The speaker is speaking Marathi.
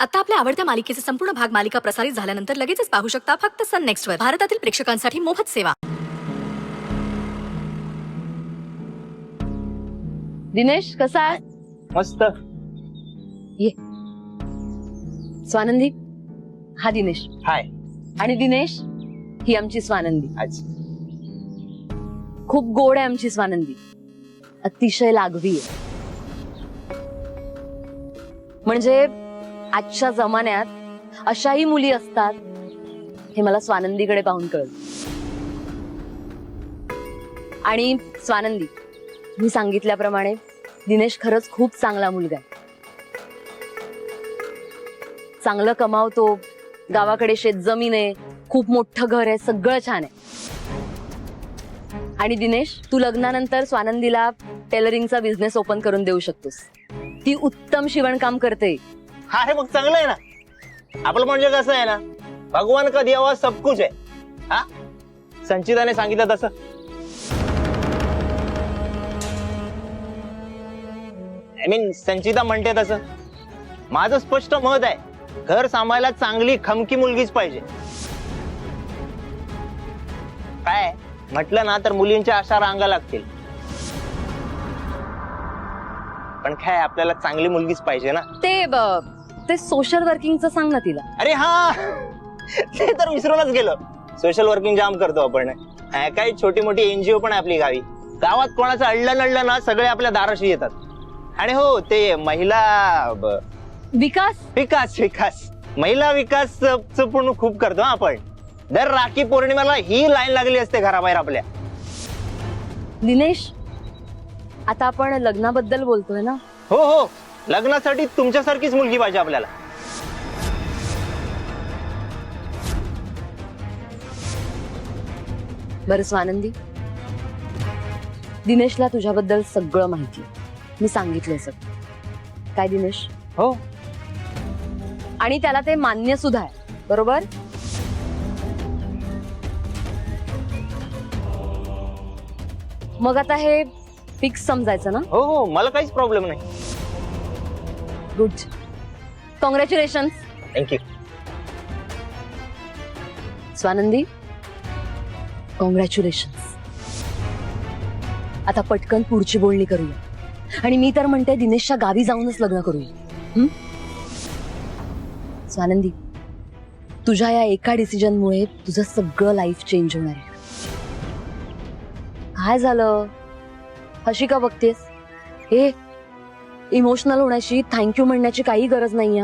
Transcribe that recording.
आता आपल्या आवडत्या मालिकेचे संपूर्ण भाग मालिका प्रसारित झाल्यानंतर लगेचच पाहू शकता फक्त सन नेक्स्ट वर. भारतातील प्रेक्षकांसाठी मोफत सेवा. दिनेश कसा आहे? मस्त. ये स्वानंदी, हा दिनेश. हाय. आणि दिनेश, ही आमची स्वानंदी. आज खूप गोड आहे आमची स्वानंदी, अतिशय लागवी आहे. म्हणजे आजच्या जमान्यात अशाही मुली असतात हे मला स्वानंदीकडे पाहून कळलं. आणि स्वानंदी, मी सांगितल्याप्रमाणे दिनेश खरंच खूप चांगला मुलगा आहे. चांगलं कमावतो, गावाकडे शेतजमीन आहे, खूप मोठं घर आहे, सगळं छान आहे. आणि दिनेश, तू लग्नानंतर स्वानंदीला टेलरिंगचा बिझनेस ओपन करून देऊ शकतोस. ती उत्तम शिवणकाम करते. हा हे मग चांगलं आहे ना. आपलं म्हणजे कसं आहे ना, भगवान का दिया हुआ सब कुछ आहे. हा संचिताने सांगितलं तसं. आय मीन संचिता म्हणते तसं. माझं स्पष्ट मत आहे, घर सांभाळायला चांगली खमकी मुलगीच पाहिजे. काय म्हटलं ना तर मुलींच्या अशा रांगा लागतील, पण काय आपल्याला चांगली मुलगीच पाहिजे ना. ते सोशल वर्किंगचं सांग ना तिला. अरे हा, ते तर विसरूनच गेलो. सोशल वर्किंग जाम करतो आपण. काही छोटी मोठी एनजीओ पण आहे आपली गावी. गावात कोणाचं अडलं ना सगळे आपल्या दाराशी येतात. आणि हो, ते महिला विकास महिला विकास पण खूप करतो आपण. दर राखी पौर्णिमेला ही लाईन लागली असते घराबाहेर आपल्या. दिनेश, आता आपण लग्नाबद्दल बोलतोय ना. हो, लग्नासाठी तुमच्यासारखीच मुलगी पाहिजे आपल्याला. बरं स्वानंदी, दिनेशला तुझ्याबद्दल सगळं माहिती, मी सांगितलंय सगळं. काय दिनेश? हो. आणि त्याला ते मान्य सुद्धा आहे, बरोबर? मग आता हे फिक्स समजायचं ना? हो, मला काहीच प्रॉब्लेम नाही. Good, congratulation. Thank you Swanandi, congratulation. आता पटकन पुढची बोलणी करूया. आणि मी तर म्हणते दिनेशच्या गावी जाऊनच लग्न करूया. स्वानंदी, तुझ्या या एका डिसिजनमुळे तुझं सगळं लाईफ चेंज होणार आहे. काय झालं? हशी का बघतेस? हे इमोशनल होण्याची, थँक्यू म्हणण्याची काही गरज नाही.